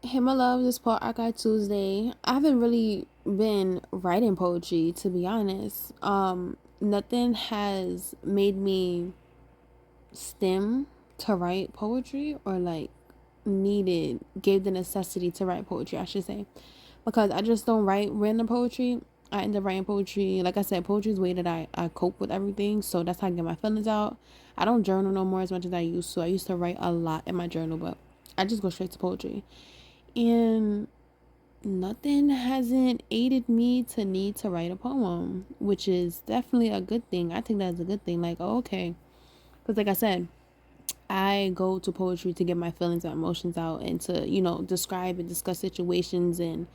Hey, my love, this Poet Archive Tuesday. I haven't really been writing poetry, to be honest. Nothing has made me stem to write poetry or gave the necessity to write poetry, I should say. Because I just don't write random poetry. I end up writing poetry. Like I said, poetry is the way that I cope with everything. So that's how I get my feelings out. I don't journal no more as much as I used to. I used to write a lot in my journal, but I just go straight to poetry. And nothing hasn't aided me to need to write a poem, which is definitely a good thing. I think that's a good thing. Like, oh, okay. Because, like I said, I go to poetry to get my feelings and emotions out and to, describe and discuss situations and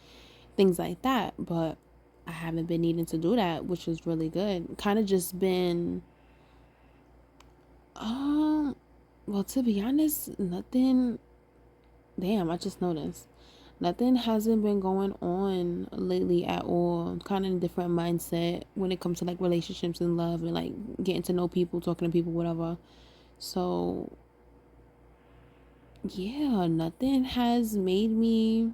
things like that. But I haven't been needing to do that, which is really good. Kind of just been, well, to be honest, nothing. Damn, I just noticed. Nothing hasn't been going on lately at all. Kind of a different mindset when it comes to like relationships and love and like getting to know people, talking to people, whatever. So, yeah, nothing has made me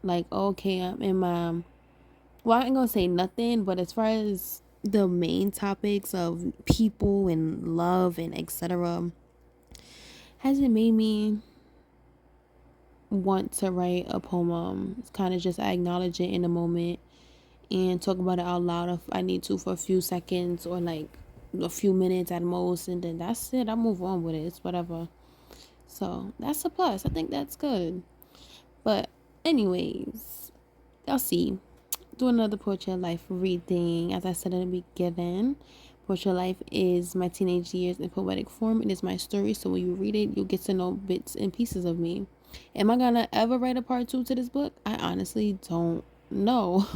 like, okay, I'm in my. Well, I ain't gonna say nothing, but as far as the main topics of people and love and etc., hasn't made me want to write a poem. It's kind of just I acknowledge it in the moment and talk about it out loud if I need to for a few seconds or like a few minutes at most, and then that's it. I move on with it. It's whatever. So that's a plus. I think that's good. But anyways, y'all see. Do another Poetry of Life reading. As I said in the beginning, Poetry of Life is my teenage years in poetic form. It is my story. So when you read it, you'll get to know bits and pieces of me. Am I gonna ever write a part two to this book? I honestly don't know.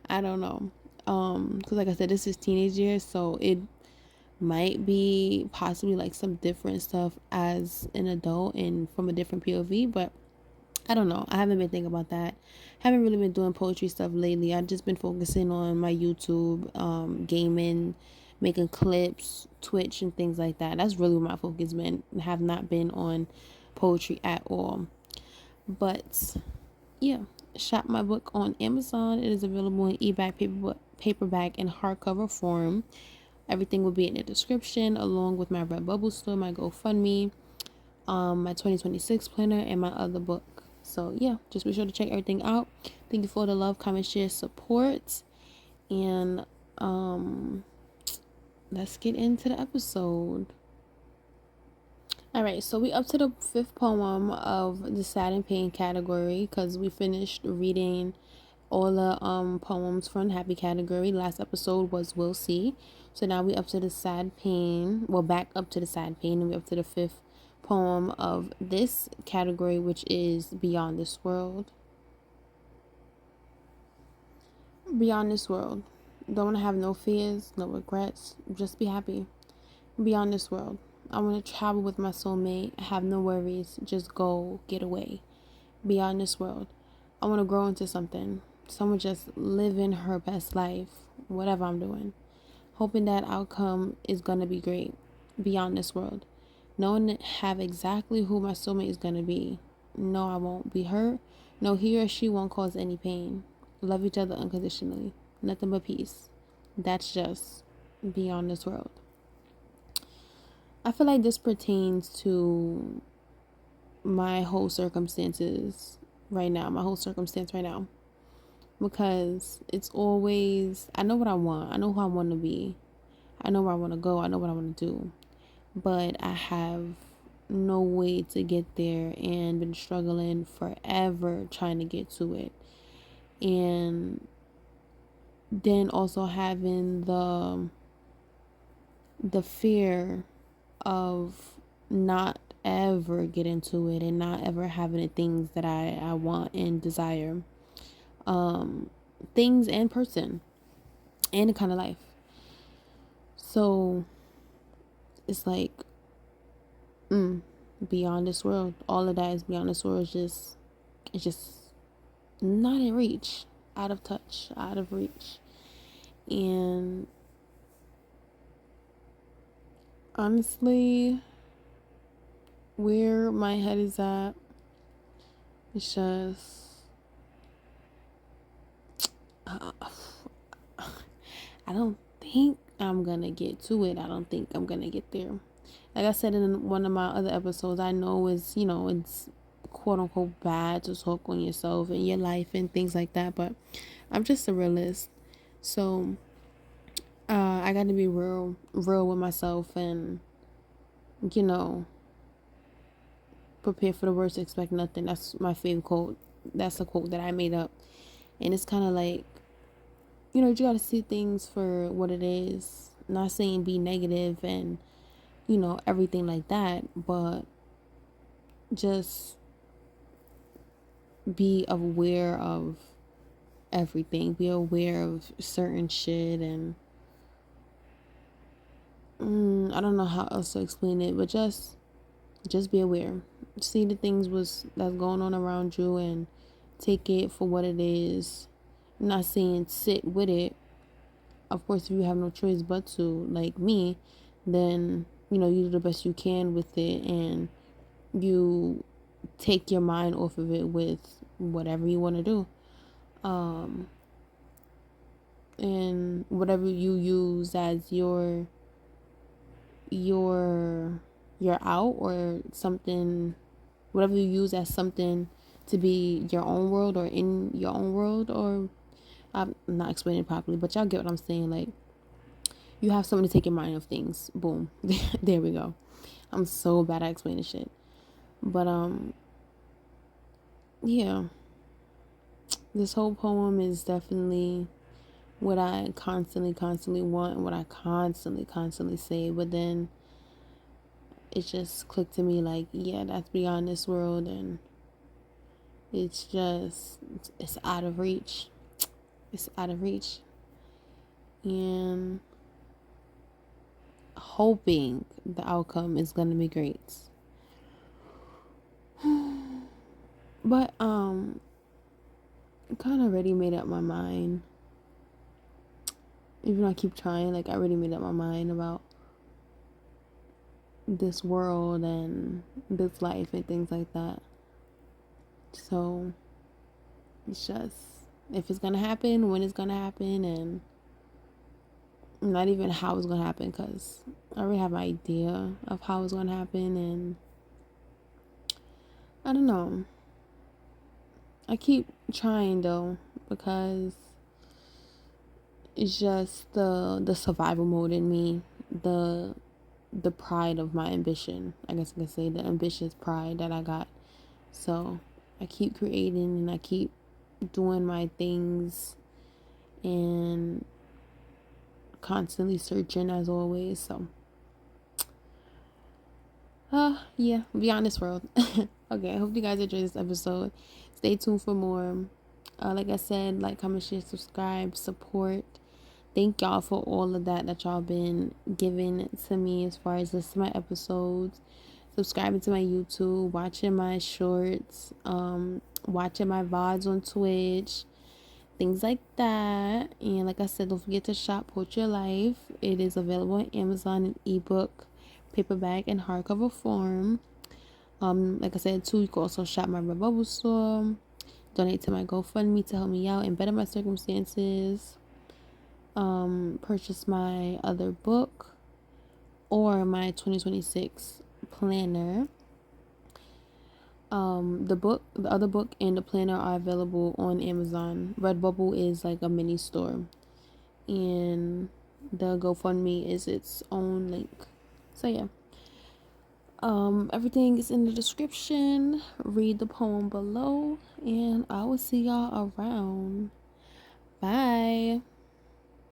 I don't know. Because like I said, this is teenage years, so it might be possibly like some different stuff as an adult and from a different POV, but I don't know. I haven't been thinking about that. Haven't really been doing poetry stuff lately. I've just been focusing on my YouTube, gaming, making clips, Twitch, and things like that. That's really where my focus been. Have not been on poetry at all. But yeah, shop my book on Amazon. It is available in ebook, paperback, and hardcover form. Everything will be in the description, along with my RedBubble store, my GoFundMe, my 2026 planner, and my other book. So yeah, just be sure to check everything out. Thank you for the love, comment, share, support, and let's get into the episode. All right, so we up to the fifth poem of the sad and pain category because we finished reading all the poems from the happy category. Last episode was We'll See. So now we up to the sad pain. Well, back up to the sad pain, and we up to the fifth poem of this category, which is Beyond This World. Beyond this world. Don't want to have no fears, no regrets. Just be happy. Beyond this world. I want to travel with my soulmate. Have no worries. Just go, get away. Beyond this world. I want to grow into something. Someone just living her best life, whatever I'm doing. Hoping that outcome is going to be great. Beyond this world. Knowing that have exactly who my soulmate is going to be. No, I won't be hurt. No, he or she won't cause any pain. Love each other unconditionally. Nothing but peace. That's just beyond this world. I feel like this pertains to my whole circumstances right now, my whole circumstance right now. Because it's always, I know what I want. I know who I want to be. I know where I want to go. I know what I want to do. But I have no way to get there and been struggling forever trying to get to it. And then also having the fear of not ever getting to it and not ever having the things that I want and desire. Things and person and the kind of life. So it's like beyond this world. All of that is beyond this world. It's just not in reach, out of touch, out of reach. And honestly, where my head is at, It's just, uh, I don't think I'm gonna get to it. I don't think I'm gonna get there. Like I said in one of my other episodes, I know it's quote unquote bad to talk on yourself and your life and things like that, but I'm just a realist. So I got to be real with myself, and you know, prepare for the worst, expect nothing. That's my favorite quote. That's a quote that I made up, and it's kind of like, you got to see things for what it is. Not saying be negative and everything like that, but just be aware of everything. Be aware of certain shit, and I don't know how else to explain it, but just be aware. See the things that's going on around you and take it for what it is. I'm not saying sit with it. Of course, if you have no choice but to, like me, then you do the best you can with it, and you take your mind off of it with whatever you want to do. And whatever you use as your out, or something, whatever you use as something to be your own world, or in your own world, or I'm not explaining it properly, but y'all get what I'm saying. Like, you have something to take your mind off things. Boom. There we go. I'm so bad at explaining shit. But yeah. This whole poem is definitely what I constantly want, and what I constantly say, but then it just clicked to me like, yeah, that's beyond this world, and it's out of reach. It's out of reach. And hoping the outcome is gonna be great. But I kind of already made up my mind. Even though I keep trying, like I already made up my mind about this world and this life and things like that. So it's just, if it's gonna happen, when it's gonna happen, and not even how it's gonna happen, because I already have an idea of how it's gonna happen, and I don't know. I keep trying though, because it's just the survival mode in me, the pride of my ambition. I guess I can say the ambitious pride that I got. So I keep creating, and I keep doing my things, and constantly searching as always. So yeah, beyond this world. Okay, I hope you guys enjoyed this episode. Stay tuned for more. Like I said, like, comment, share, subscribe, support. Thank y'all for all of that y'all been giving to me, as far as listening to my episodes, subscribing to my YouTube, watching my shorts, watching my VODs on Twitch, things like that. And like I said, don't forget to shop Poet Your Life. It is available on Amazon in ebook, paperback, and hardcover form. Like I said too, you can also shop my RedBubble store, donate to my GoFundMe to help me out and better my circumstances, purchase my other book or my 2026 planner. The other book and the planner are available on Amazon. RedBubble is like a mini store, and the GoFundMe is its own link. So yeah, everything is in the description. Read the poem below, and I will see y'all around. Bye.